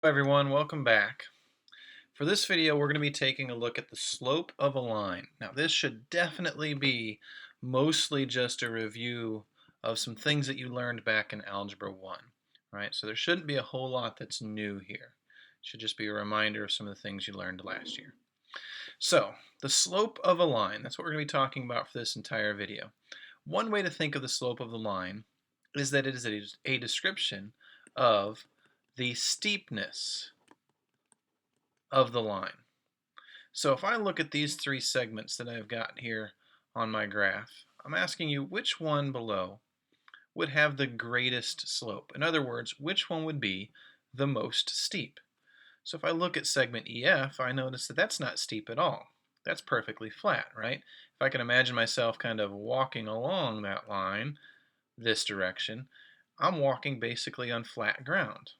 Hello everyone, welcome back. For this video, we're going to be taking a look at the slope of a line. Now, this should definitely be mostly just a review of some things that you learned back in Algebra 1, right? So there shouldn't be a whole lot that's new here. It should just be a reminder of some of the things you learned last year. So, the slope of a line, that's what we're going to be talking about for this entire video. One way to think of the slope of the line is that it is a description of the steepness of the line. So if I look at these three segments that I've got here on my graph, I'm asking you which one below would have the greatest slope. In other words, which one would be the most steep? So if I look at segment EF, I notice that that's not steep at all. That's perfectly flat, right? If I can imagine myself kind of walking along that line this direction, I'm walking basically on flat ground.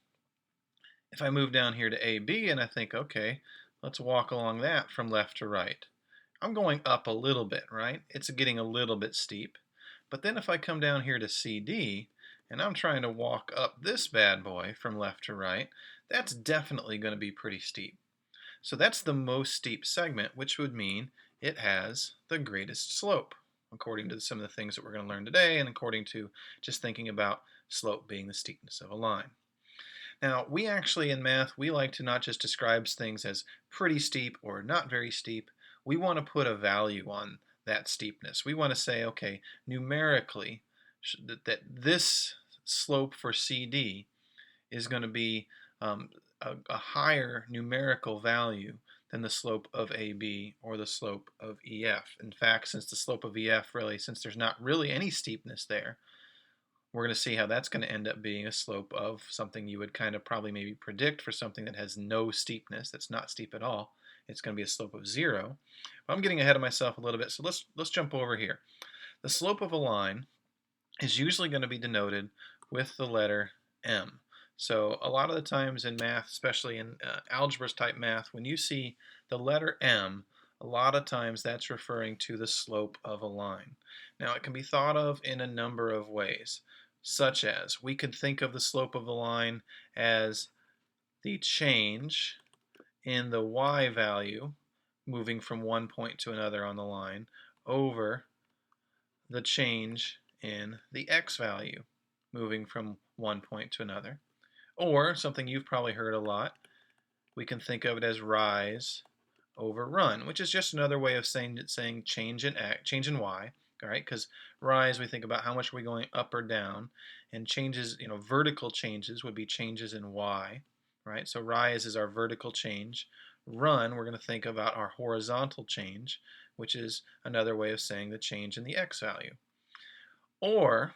If I move down here to AB and I think, okay, let's walk along that from left to right. I'm going up a little bit, right? It's getting a little bit steep. But then if I come down here to CD and I'm trying to walk up this bad boy from left to right, that's definitely going to be pretty steep. So that's the most steep segment, which would mean it has the greatest slope, according to some of the things that we're going to learn today and according to just thinking about slope being the steepness of a line. Now, we actually in math, we like to not just describe things as pretty steep or not very steep. We want to put a value on that steepness. We want to say, okay, numerically, that this slope for CD is going to be a higher numerical value than the slope of AB or the slope of EF. In fact, since the slope of EF really, since there's not really any steepness there, we're going to see how that's going to end up being a slope of something you would kind of probably maybe predict for something that has no steepness, that's not steep at all. It's going to be a slope of 0. But I'm getting ahead of myself a little bit, so let's jump over here. The slope of a line is usually going to be denoted with the letter m. So a lot of the times in math, especially in algebra type math, when you see the letter m, a lot of times that's referring to the slope of a line. Now it can be thought of in a number of ways, such as we could think of the slope of the line as the change in the y value moving from one point to another on the line over the change in the x value moving from one point to another. Or something you've probably heard a lot, we can think of it as rise over run, which is just another way of saying change in x, change in y. All right, because rise, we think about how much are we going up or down, and changes, vertical changes would be changes in y, right? So rise is our vertical change. Run, we're going to think about our horizontal change, which is another way of saying the change in the x value. Or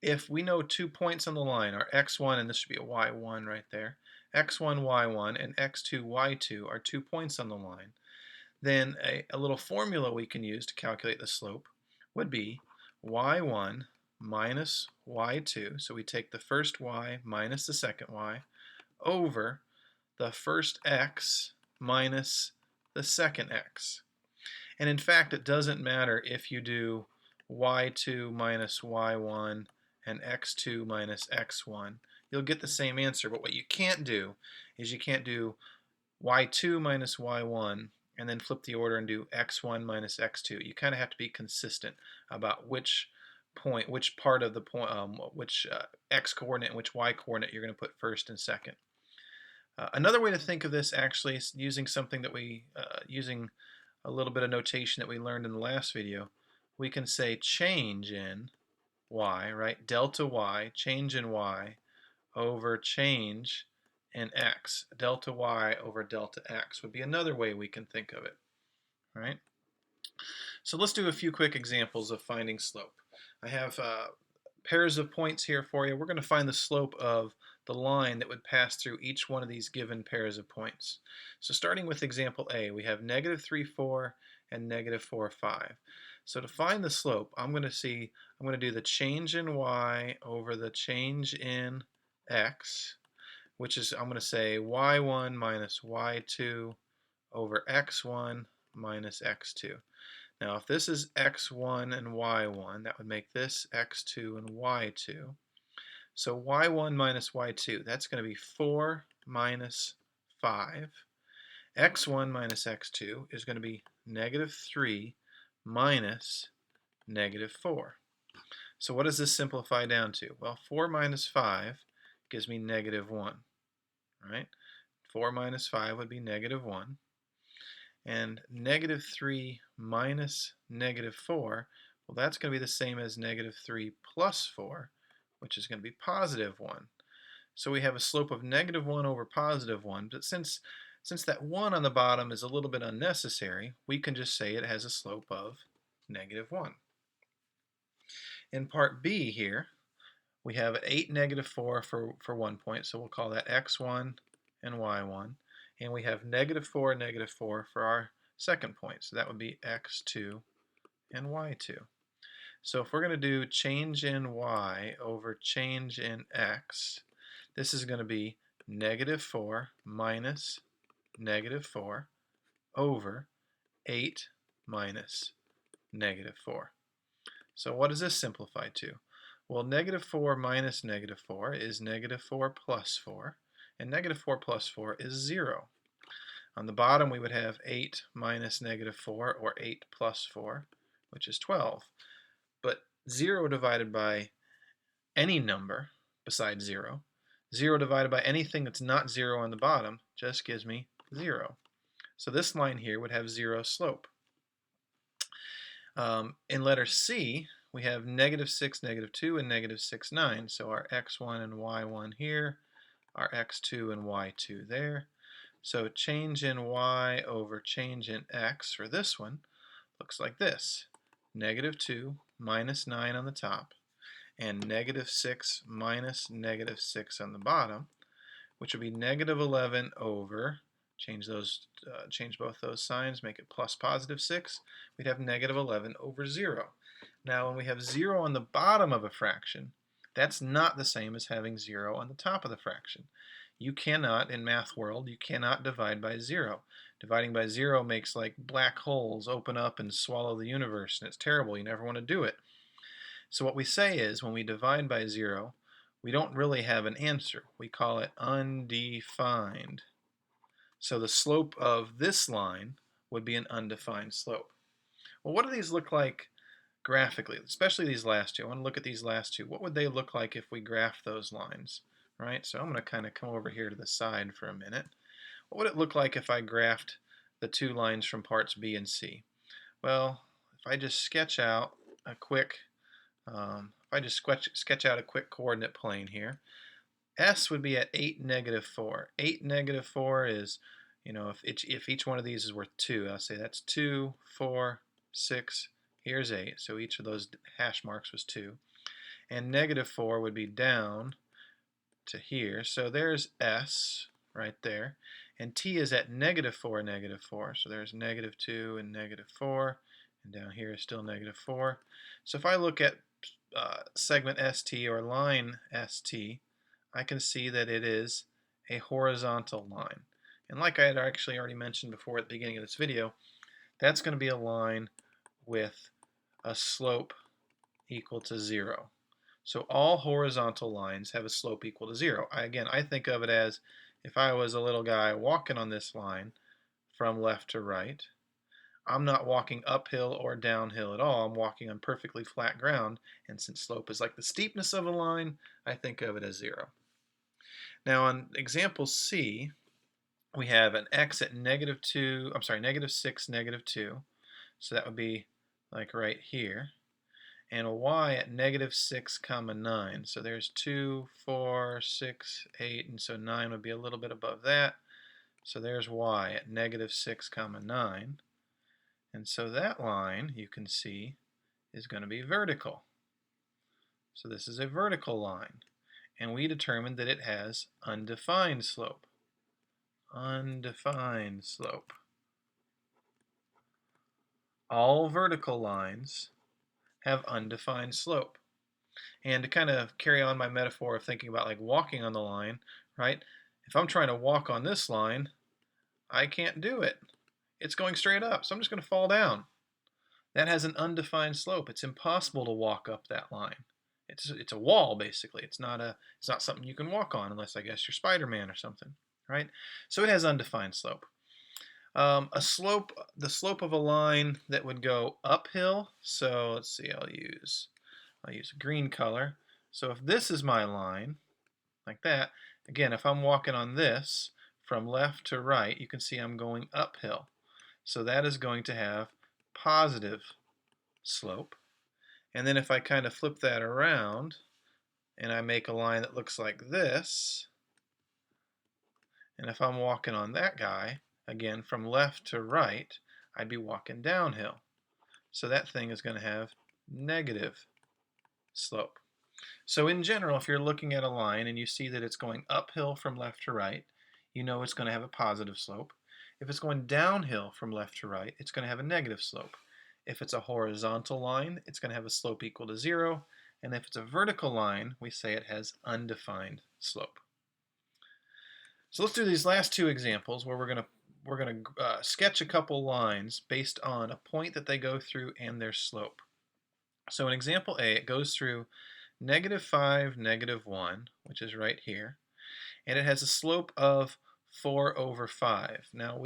if we know 2 points on the line are x1, and this should be a y1 right there, x1, y1, and x2, y2 are 2 points on the line, then a little formula we can use to calculate the slope would be y1 minus y2, so we take the first y minus the second y, over the first x minus the second x. And in fact, it doesn't matter if you do y2 minus y1 and x2 minus x1. You'll get the same answer, but what you can't do is you can't do y2 minus y1 and then flip the order and do x1 minus x2. You kind of have to be consistent about which point, which part of the point, which x coordinate and which y coordinate you're going to put first and second. Another way to think of this actually is using something that using a little bit of notation that we learned in the last video. We can say change in y, right? Delta y, change in y over change in x. Delta y over delta x would be another way we can think of it, right? So let's do a few quick examples of finding slope. I have pairs of points here for you. We're going to find the slope of the line that would pass through each one of these given pairs of points. So starting with example A, we have negative 3, 4 and negative 4, 5. So to find the slope, I'm going to do the change in y over the change in x, which is, I'm going to say y1 minus y2 over x1 minus x2. Now if this is x1 and y1, that would make this x2 and y2. So y1 minus y2, that's going to be 4 minus 5. x1 minus x2 is going to be negative 3 minus negative 4. So what does this simplify down to? Well, 4 minus 5 gives me negative 1. Right? 4 minus 5 would be negative 1. And negative 3 minus negative 4, well, that's going to be the same as negative 3 plus 4, which is going to be positive 1. So we have a slope of negative 1 over positive 1, but since that 1 on the bottom is a little bit unnecessary, we can just say it has a slope of negative 1. In part B here, we have 8, negative 4 for 1 point, so we'll call that x1 and y1. And we have negative 4, negative 4 for our second point, so that would be x2 and y2. So if we're going to do change in y over change in x, this is going to be negative 4 minus negative 4 over 8 minus negative 4. So what does this simplify to? Well, negative 4 minus negative 4 is negative 4 plus 4, and negative 4 plus 4 is 0. On the bottom, we would have 8 minus negative 4, or 8 plus 4, which is 12. But 0 divided by any number besides 0, 0 divided by anything that's not 0 on the bottom, just gives me 0. So this line here would have 0 slope. In letter C, we have negative 6, negative 2, and negative 6, 9. So our x1 and y1 here, our x2 and y2 there. So change in y over change in x for this one looks like this. Negative 2 minus 9 on the top, and negative 6 minus negative 6 on the bottom, which would be negative 11 over, change both those signs, make it plus positive 6, we'd have negative 11 over 0. Now when we have 0 on the bottom of a fraction, that's not the same as having 0 on the top of the fraction. You cannot, in math world, you cannot divide by 0. Dividing by 0 makes like black holes open up and swallow the universe, and it's terrible. You never want to do it. So what we say is when we divide by 0, we don't really have an answer. We call it undefined. So the slope of this line would be an undefined slope. Well, what do these look like graphically, especially these last two? I want to look at these last two. What would they look like if we graph those lines? Right? So I'm going to kind of come over here to the side for a minute. What would it look like if I graphed the two lines from parts B and C? Well, if I just sketch out a quick coordinate plane here, S would be at 8, negative 4. 8, negative 4 is, if each one of these is worth 2, I'll say that's 2, 4, 6, here's 8. So each of those hash marks was 2. And negative 4 would be down to here. So there's S right there. And T is at negative 4, negative 4. So there's negative 2 and negative 4. And down here is still negative 4. So if I look at segment ST or line ST, I can see that it is a horizontal line. And like I had actually already mentioned before at the beginning of this video, that's going to be a line with a slope equal to 0. So all horizontal lines have a slope equal to 0. Again, I think of it as if I was a little guy walking on this line from left to right, I'm not walking uphill or downhill at all. I'm walking on perfectly flat ground, and since slope is like the steepness of a line, I think of it as 0. Now on example C, we have an x at negative 6, negative 2. So that would be like right here. And a y at negative 6, 9. So there's 2, 4, 6, 8, and so 9 would be a little bit above that. So there's y at negative 6, 9. And so that line, you can see, is going to be vertical. So this is a vertical line. And we determined that it has undefined slope. Undefined slope. All vertical lines have undefined slope. And to kind of carry on my metaphor of thinking about like walking on the line, right? If I'm trying to walk on this line, I can't do it. It's going straight up, so I'm just going to fall down. That has an undefined slope. It's impossible to walk up that line. It's a wall basically. It's not something you can walk on unless I guess you're Spider-Man or something. right? So it has undefined slope. The slope of a line that would go uphill, so let's see, I'll use a green color. So if this is my line, like that, again, if I'm walking on this from left to right, you can see I'm going uphill. So that is going to have positive slope. And then if I kind of flip that around and I make a line that looks like this, and if I'm walking on that guy, again, from left to right, I'd be walking downhill. So that thing is going to have negative slope. So in general, if you're looking at a line and you see that it's going uphill from left to right, you know it's going to have a positive slope. If it's going downhill from left to right, it's going to have a negative slope. If it's a horizontal line, it's going to have a slope equal to 0. And if it's a vertical line, we say it has undefined slope. So let's do these last two examples where we're going to sketch a couple lines based on a point that they go through and their slope. So in example A, it goes through -5, -1, which is right here, and it has a slope of 4/5. Now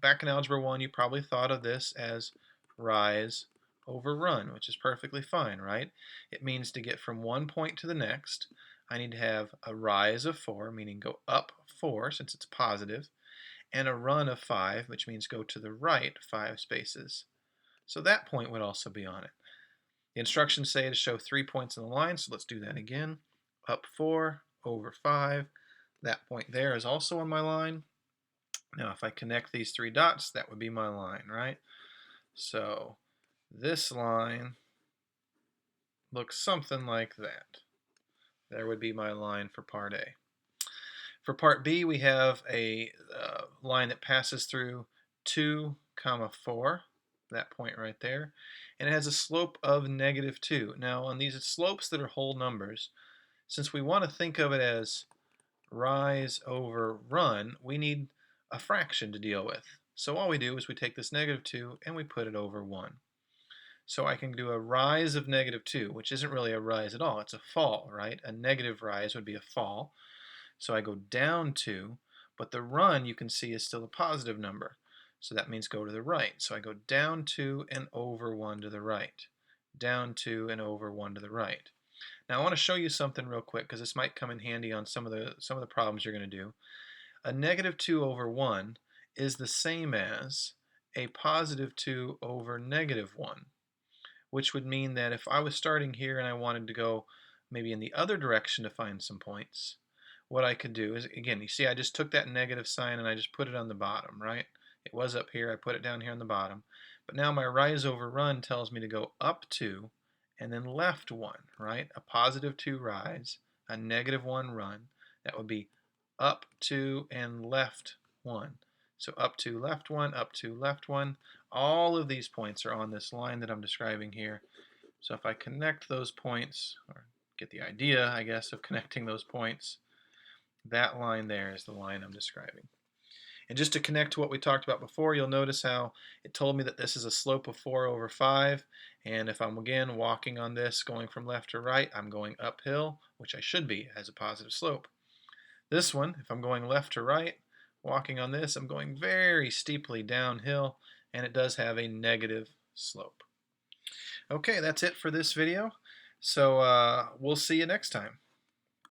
back in Algebra 1, you probably thought of this as rise over run, which is perfectly fine, right? It means to get from one point to the next, I need to have a rise of 4, meaning go up 4 since it's positive, and a run of 5, which means go to the right 5 spaces. So that point would also be on it. The instructions say to show 3 points in the line, so let's do that again. Up 4, over 5. That point there is also on my line. Now if I connect these 3 dots, that would be my line, right? So this line looks something like that. There would be my line for part A. For part B, we have a line that passes through 2, 4, that point right there, and it has a slope of -2. Now on these slopes that are whole numbers, since we want to think of it as rise over run, we need a fraction to deal with. So all we do is we take this -2 and we put it over 1. So I can do a rise of -2, which isn't really a rise at all, it's a fall, right? A negative rise would be a fall. So I go down 2, but the run you can see is still a positive number. So that means go to the right. So I go down 2 and over 1 to the right. Down 2 and over 1 to the right. Now I want to show you something real quick because this might come in handy on some of the problems you're going to do. A -2 over 1 is the same as a +2 over -1, which would mean that if I was starting here and I wanted to go maybe in the other direction to find some points, what I could do is, again, you see I just took that negative sign and I just put it on the bottom, right? It was up here, I put it down here on the bottom. But now my rise over run tells me to go up 2 and then left 1, right? A +2 rise, a -1 run. That would be up 2 and left 1. So up 2, left 1, up 2, left 1. All of these points are on this line that I'm describing here. So if I connect those points, or get the idea, I guess, of connecting those points, that line there is the line I'm describing. And just to connect to what we talked about before, you'll notice how it told me that this is a slope of 4/5. And if I'm, again, walking on this, going from left to right, I'm going uphill, which I should be, as a positive slope. This one, if I'm going left to right, walking on this, I'm going very steeply downhill, and it does have a negative slope. Okay, that's it for this video. So we'll see you next time.